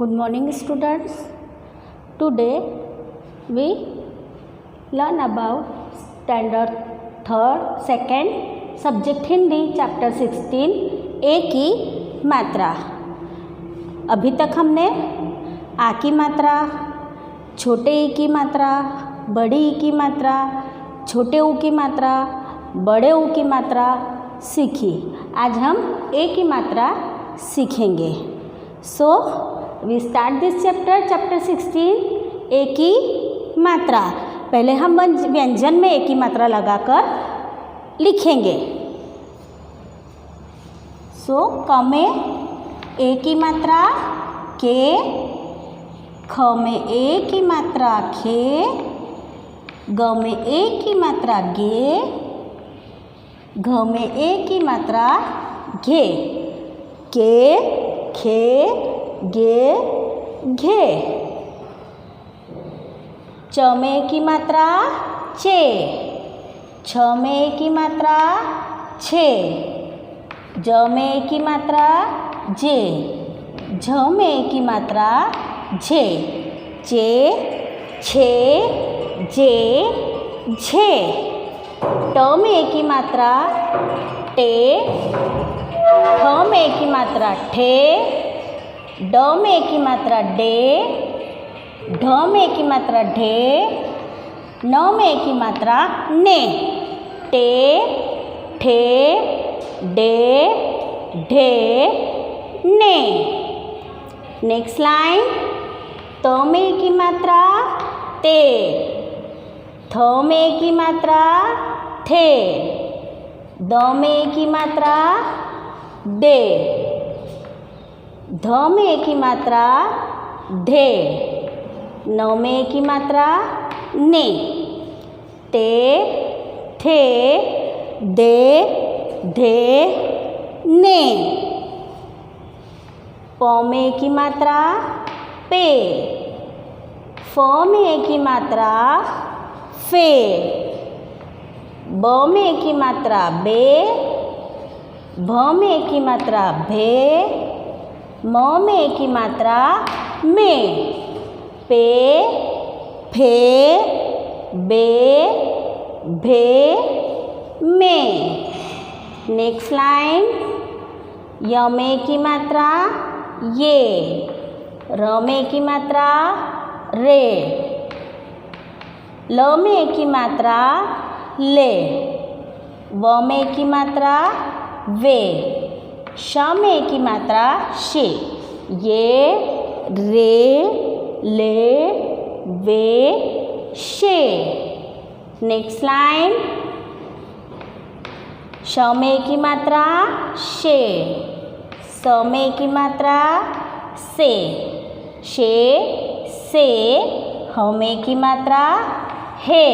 Good morning students. Today we learn about standard 3rd second subject Hindi chapter 16 ए की मात्रा। अभी तक हमने आ की मात्रा, छोटे ई की मात्रा, बड़ी ई की मात्रा, छोटे ऊ की मात्रा, बड़े ऊ की मात्रा सीखी। आज हम ए की मात्रा सीखेंगे। So we start this chapter 16 ए की मात्रा। पहले हम व्यंजन में ए की मात्रा लगाकर लिखेंगे। सो क में ए की मात्रा के, ख में ए की मात्रा खे, ग में ए की मात्रा गे, घ में ए की मात्रा घे, के, खे, गे, घे। च में की मात्रा चे, छ में की मात्रा छे, ज में की मात्रा जे, झ में की मात्रा झे, चे, छे, जे, झे। ट में की मात्रा टे, ठ में की मात्रा ठे, ड में की मात्रा डे, ढ में की मात्रा ढे, न में की मात्रा ने। टे, ठे, डे, ढे, ने। नेक्स्ट लाइन, त में की मात्रा ते, थ में की मात्रा थे, द में की मात्रा दे, ध में की मात्रा धे, न में की मात्रा ने। ते, थे, दे, धे, ने। प में की मात्रा पे, फ में की मात्रा फे, ब में की मात्रा बे, भ में की मात्रा भे, म में की मात्रा में। पे, फे, बे, भे, में। नेक्स्ट लाइन, य में की मात्रा ये, र में की मात्रा रे, ल में की मात्रा ले, व में की मात्रा वे, श में की मात्रा शे। ये, रे, ले, वे, शे। नेक्स्ट लाइन, श में की मात्रा शे, स में की मात्रा से, शे, से, ह में की मात्रा है,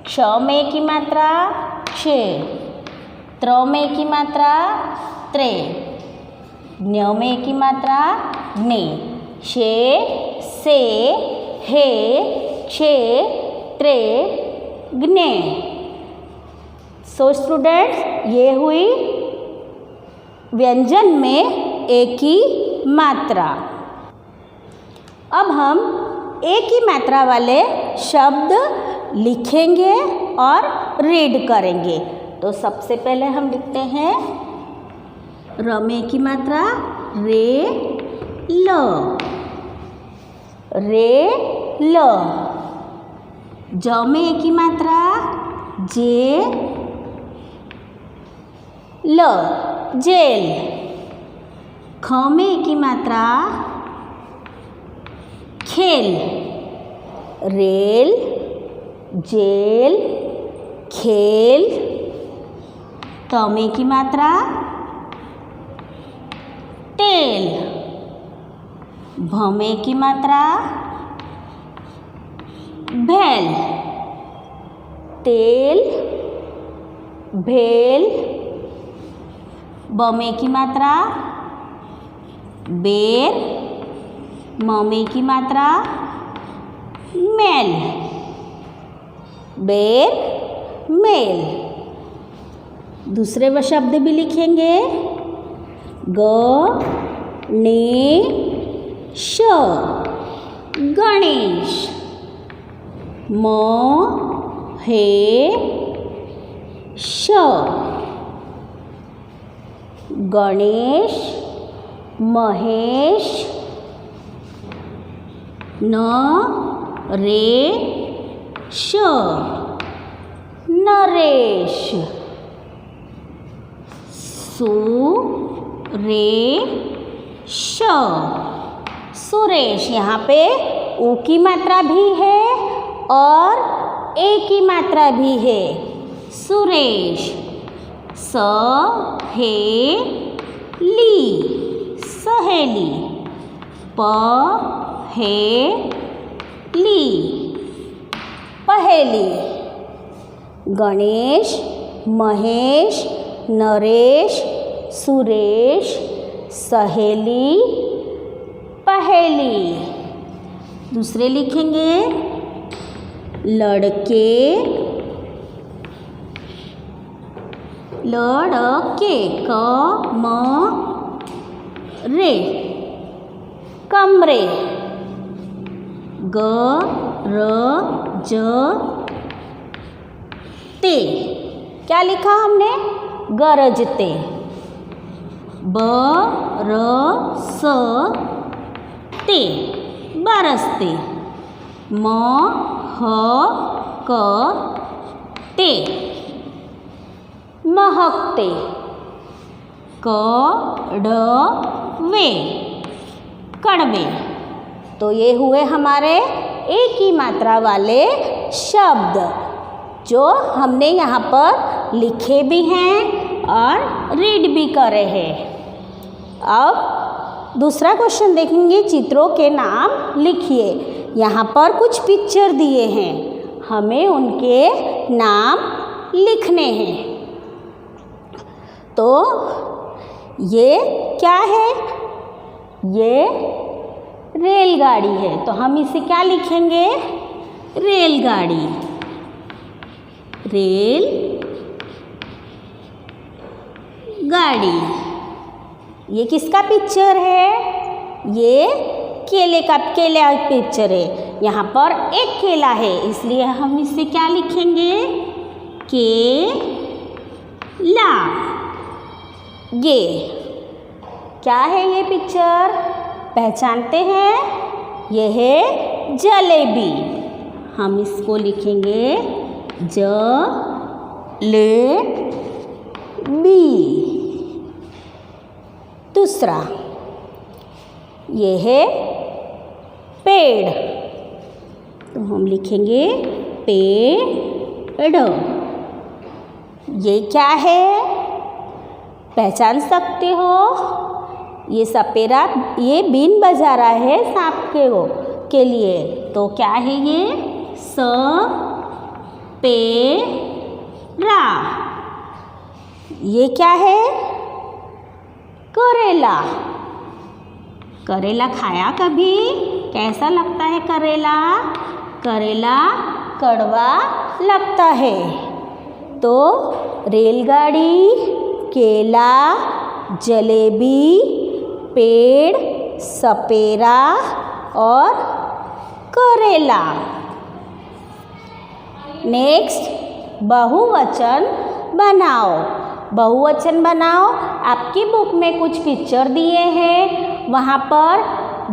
क्ष में की मात्रा क्षे, त्र में की मात्रा त्रे, ज्ञ में की मात्रा ज्ञे, शे, से, हे, क्षे, त्रे, ज्ञे। सो स्टूडेंट्स, ये हुई व्यंजन में ए की मात्रा। अब हम ए की मात्रा वाले शब्द लिखेंगे और रीड करेंगे। तो सबसे पहले हम लिखते हैं र में की मात्रा रे, ल, रे, ल। ज में की मात्रा जे, ल, जेल। ख में की मात्रा खेल, रेल, जेल, खेल। त में की मात्रा तेल, भ में की मात्रा भेल, तेल, भेल। ब में की मात्रा बेर, म में की मात्रा मेल, बेर, मेल। दूसरे शब्द भी लिखेंगे ग, ने, श गणेश म हे श गणेश महेश न रे श नरेश सु रे श सुरेश। यहाँ पे ऊ की मात्रा भी है और ए की मात्रा भी है। सुरेश स हे ली सहेली प हे ली पहेली। गणेश महेश नरेश सुरेश सहेली पहेली। दूसरे लिखेंगे लड़के लड़के क म रे कमरे ग र ज ते। क्या लिखा हमने? गरजते। ब र स ते बरसते। म ह क ते महकते। क ड वे कड़वे। तो ये हुए हमारे एक ही मात्रा वाले शब्द जो हमने यहाँ पर लिखे भी हैं और रीड भी करे हैं। अब दूसरा क्वेश्चन देखेंगे। चित्रों के नाम लिखिए। यहाँ पर कुछ पिक्चर दिए हैं, हमें उनके नाम लिखने हैं। तो ये क्या है? ये रेलगाड़ी है, तो हम इसे क्या लिखेंगे? रेलगाड़ी। रेल गाड़ी। ये किसका पिक्चर है? ये केले का पिक्चर है। यहाँ पर एक केला है, इसलिए हम इसे क्या लिखेंगे? केला गे। क्या है ये पिक्चर? पहचानते हैं? ये है जलेबी। हम इसको लिखेंगे ज ले बी। दूसरा ये है पेड़, तो हम लिखेंगे पेड़। ये क्या है? पहचान सकते हो? ये सपेरा, ये बीन बजा रहा है सांप के लिए, तो क्या है ये? स पे रा। ये क्या है? करेला। करेला खाया कभी? कैसा लगता है करेला? करेला कड़वा लगता है। तो रेलगाड़ी, केला, जलेबी, पेड़, सपेरा और करेला। नेक्स्ट बहुवचन बनाओ। बहुवचन बनाओ। आपकी बुक में कुछ पिक्चर दिए हैं, वहाँ पर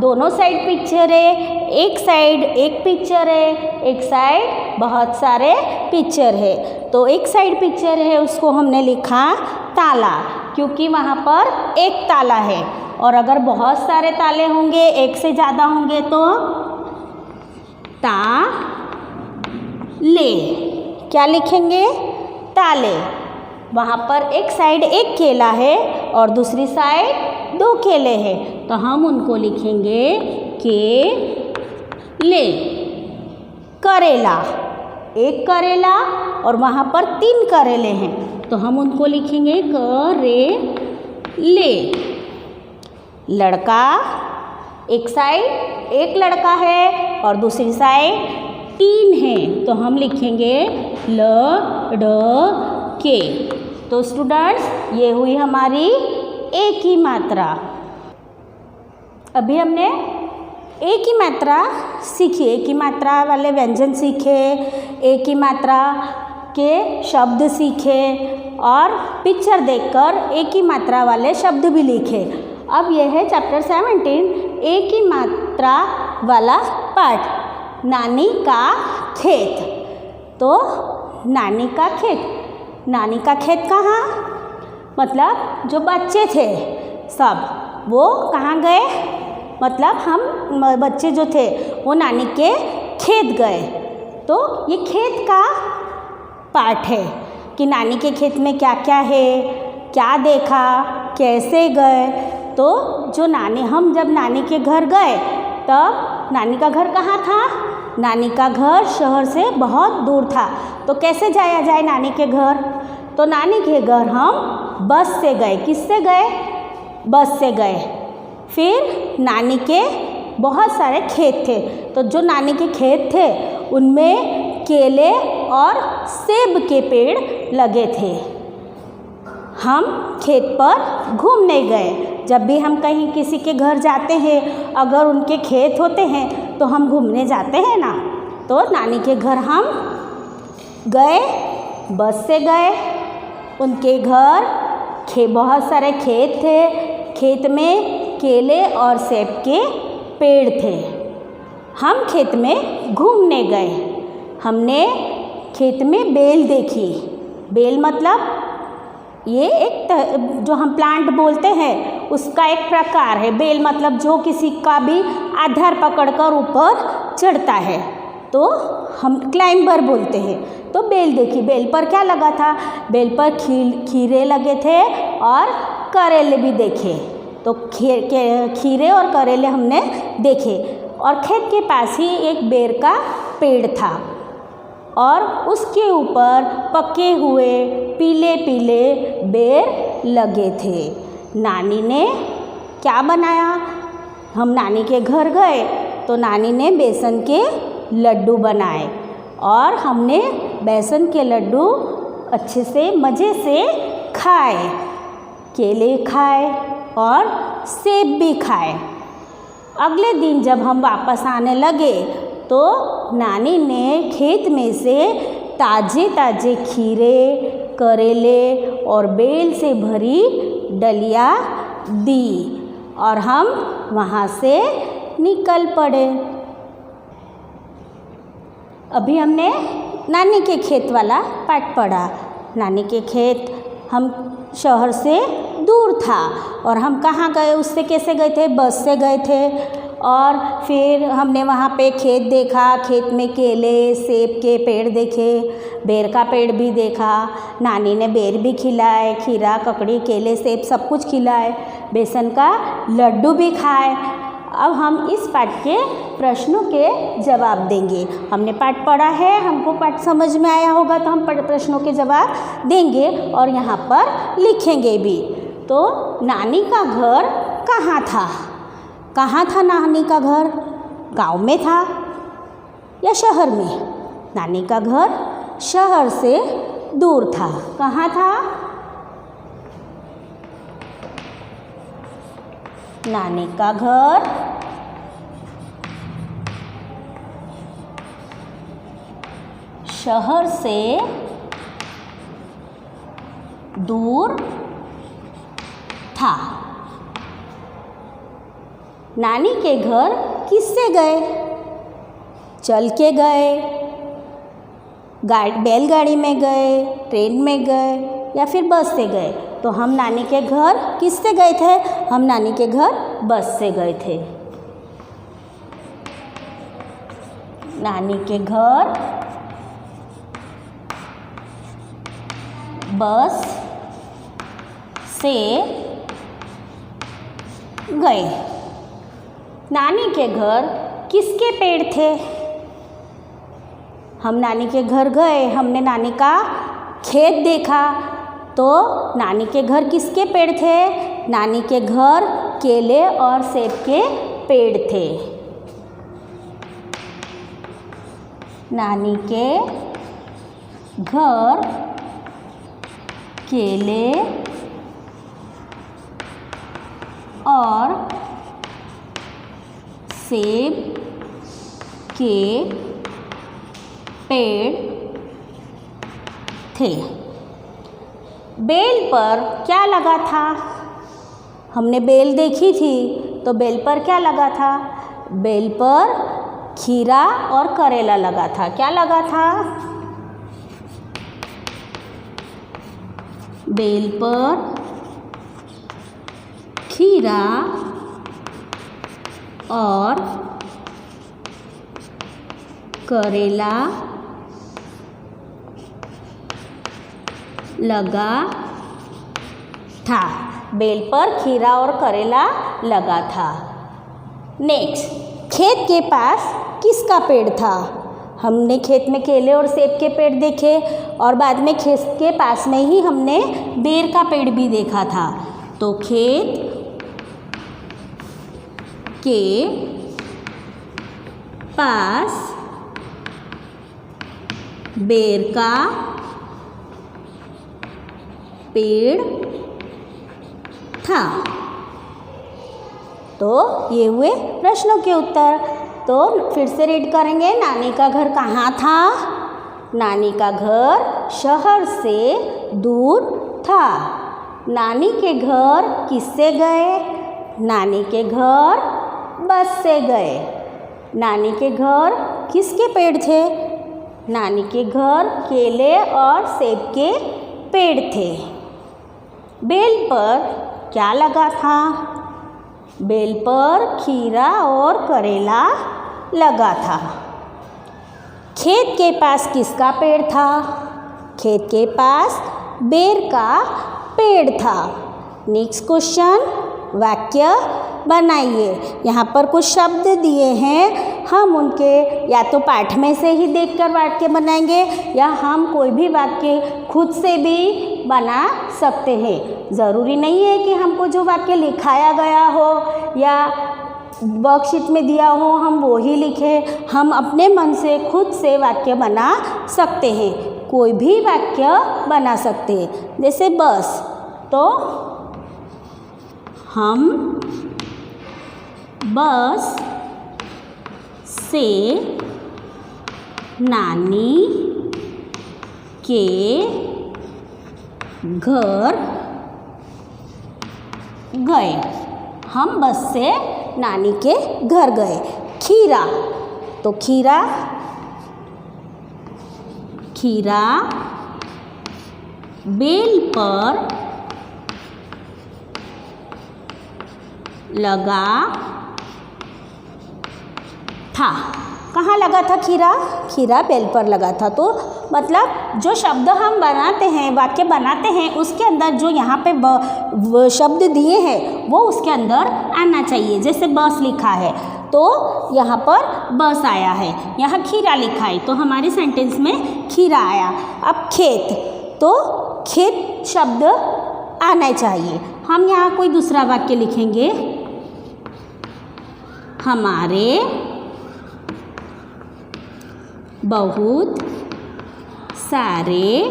दोनों साइड पिक्चर है। एक साइड एक पिक्चर है, एक साइड बहुत सारे पिक्चर है। तो एक साइड पिक्चर है, उसको हमने लिखा ताला, क्योंकि वहाँ पर एक ताला है। और अगर बहुत सारे ताले होंगे, एक से ज़्यादा होंगे, तो ले। क्या लिखेंगे? ताले। वहाँ पर एक साइड एक केला है और दूसरी साइड दो केले हैं, तो हम उनको लिखेंगे केले। करेला, एक करेला और वहाँ पर 3 करेले हैं, तो हम उनको लिखेंगे करेले। लड़का, एक साइड एक लड़का है और दूसरी साइड 3 हैं, तो हम लिखेंगे लड़के। तो स्टूडेंट्स, ये हुई हमारी एक ही मात्रा। अभी हमने एक ही मात्रा सीखिए, एक ही मात्रा वाले व्यंजन सीखे, एक ही मात्रा के शब्द सीखे और पिक्चर देखकर एक ही मात्रा वाले शब्द भी लिखे। अब यह है चैप्टर 17, एक ही मात्रा वाला पाठ, नानी का खेत। तो नानी का खेत, नानी का खेत कहाँ, मतलब जो बच्चे थे सब वो कहाँ गए, मतलब हम बच्चे जो थे वो नानी के खेत गए। तो ये खेत का पाठ है कि नानी के खेत में क्या क्या है, क्या देखा, कैसे गए। तो जो नानी, हम जब नानी के घर गए तब नानी का घर कहाँ था, नानी का घर शहर से बहुत दूर था। तो कैसे जाया जाए नानी के घर, तो नानी के घर हम बस से गए। किससे गए, बस से गए। फिर नानी के बहुत सारे खेत थे, तो जो नानी के खेत थे उनमें केले और सेब के पेड़ लगे थे। हम खेत पर घूमने गए। जब भी हम कहीं किसी के घर जाते हैं, अगर उनके खेत होते हैं तो हम घूमने जाते हैं ना। तो नानी के घर हम गए, बस से गए। उनके घर बहुत सारे खेत थे, खेत में केले और सेब के पेड़ थे। हम खेत में घूमने गए। हमने खेत में बेल देखी। बेल मतलब ये एक जो हम प्लांट बोलते हैं उसका एक प्रकार है। बेल मतलब जो किसी का भी आधार पकड़कर ऊपर चढ़ता है तो हम क्लाइंबर बोलते हैं। तो बेल देखी। बेल पर क्या लगा था, बेल पर खीरे लगे थे और करेले भी देखे। तो खीरे और करेले हमने देखे। और खेत के पास ही एक बेर का पेड़ था और उसके ऊपर पके हुए पीले पीले बेर लगे थे। नानी ने क्या बनाया, हम नानी के घर गए तो नानी ने बेसन के लड्डू बनाए और हमने बेसन के लड्डू अच्छे से मज़े से खाए। केले खाए और सेब भी खाए। अगले दिन जब हम वापस आने लगे तो नानी ने खेत में से ताज़े ताज़े खीरे, करेले और बेल से भरी डलिया दी और हम वहाँ से निकल पड़े। अभी हमने नानी के खेत वाला पाठ पढ़ा। नानी के खेत हम शहर से दूर था और हम कहाँ गए, उससे कैसे गए थे, बस से गए थे। और फिर हमने वहाँ पे खेत देखा। खेत में केले सेब के पेड़ देखे, बेर का पेड़ भी देखा। नानी ने बेर भी खिलाए, खीरा ककड़ी केले सेब सब कुछ खिलाए, बेसन का लड्डू भी खाए। अब हम इस पाठ के प्रश्नों के जवाब देंगे। हमने पाठ पढ़ा है, हमको पाठ समझ में आया होगा तो हम प्रश्नों के जवाब देंगे और यहाँ पर लिखेंगे भी। तो नानी का घर कहाँ था, कहाँ था नानी का घर, गांव में था या शहर में। नानी का घर शहर से दूर था। कहाँ था, नानी का घर शहर से दूर था। नानी के घर किससे गए, चल के गए, बैलगाड़ी में गए, ट्रेन में गए या फिर बस से गए। तो हम नानी के घर किससे गए थे, हम नानी के घर बस से गए थे। नानी के घर बस से गए। नानी के घर किसके पेड़ थे, हम नानी के घर गए, हमने नानी का खेत देखा। तो नानी के घर किसके पेड़ थे, नानी के घर केले और सेब के पेड़ थे। नानी के घर केले और सेब के पेड़ थे। बेल पर क्या लगा था? हमने बेल देखी थी, तो बेल पर क्या लगा था? बेल पर खीरा और करेला लगा था। क्या लगा था? बेल पर खीरा और करेला लगा था। बेल पर खीरा और करेला लगा था। नेक्स्ट, खेत के पास किसका पेड़ था? हमने खेत में केले और सेब के पेड़ देखे और बाद में खेत के पास में ही हमने बेर का पेड़ भी देखा था। तो खेत के पास बेर का पेड़ था। तो ये हुए प्रश्नों के उत्तर। तो फिर से रीड करेंगे। नानी का घर कहाँ था? नानी का घर शहर से दूर था। नानी के घर किससे गए? नानी के घर बस से गए। नानी के घर किसके पेड़ थे? नानी के घर केले और सेब के पेड़ थे। बेल पर क्या लगा था? बेल पर खीरा और करेला लगा था। खेत के पास किसका पेड़ था? खेत के पास बेर का पेड़ था। नेक्स्ट क्वेश्चन, वाक्य बनाइए। यहाँ पर कुछ शब्द दिए हैं, हम उनके या तो पाठ में से ही देखकर वाक्य बनाएंगे या हम कोई भी वाक्य खुद से भी बना सकते हैं। ज़रूरी नहीं है कि हमको जो वाक्य लिखाया गया हो या वर्कशीट में दिया हो हम वो ही लिखें। हम अपने मन से खुद से वाक्य बना सकते हैं। कोई भी वाक्य बना सकते हैं। जैसे बस, तो हम बस से नानी के घर गए। हम बस से नानी के घर गए। खीरा, तो खीरा बेल पर लगा था। कहाँ लगा था खीरा? खीरा बेल पर लगा था। तो मतलब जो शब्द हम बनाते हैं, वाक्य बनाते हैं, उसके अंदर जो यहाँ पे शब्द दिए हैं वो उसके अंदर आना चाहिए। जैसे बस लिखा है तो यहाँ पर बस आया है, यहाँ खीरा लिखा है तो हमारे सेंटेंस में खीरा आया। अब खेत, तो खेत शब्द आना चाहिए। हम यहाँ कोई दूसरा वाक्य लिखेंगे। हमारे बहुत सारे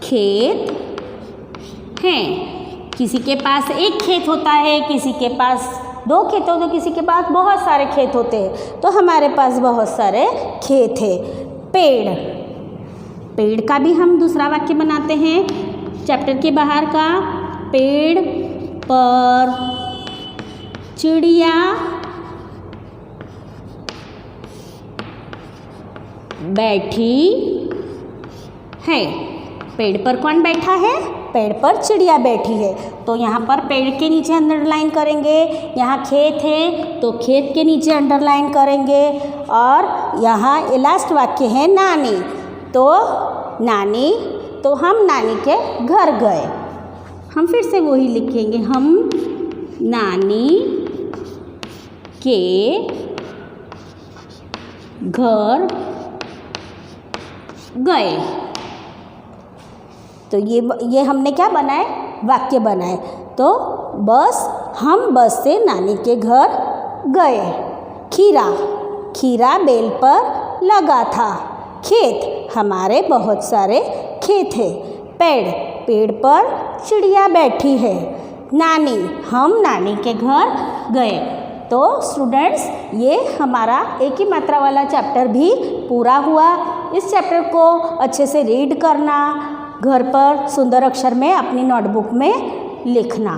खेत हैं। किसी के पास एक खेत होता है, किसी के पास 2 खेत होते, किसी के पास बहुत सारे खेत होते हैं। तो हमारे पास बहुत सारे खेत है। पेड़, पेड़ का भी हम दूसरा वाक्य बनाते हैं चैप्टर के बाहर का। पेड़ पर चिड़िया बैठी है। पेड़ पर कौन बैठा है? पेड़ पर चिड़िया बैठी है। तो यहाँ पर पेड़ के नीचे अंडरलाइन करेंगे। यहाँ खेत है तो खेत के नीचे अंडरलाइन करेंगे। और यहाँ लास्ट वाक्य है नानी, तो नानी, तो हम नानी के घर गए। हम फिर से वही लिखेंगे। हम नानी के घर गए। तो ये हमने क्या बनाए? वाक्य बनाए। तो बस, हम बस से नानी के घर गए। खीरा बेल पर लगा था। खेत, हमारे बहुत सारे खेत हैं। पेड़ पर चिड़िया बैठी है। नानी, हम नानी के घर गए। तो स्टूडेंट्स ये हमारा एक ही मात्रा वाला चैप्टर भी पूरा हुआ। इस चैप्टर को अच्छे से रीड करना, घर पर सुंदर अक्षर में अपनी नोटबुक में लिखना।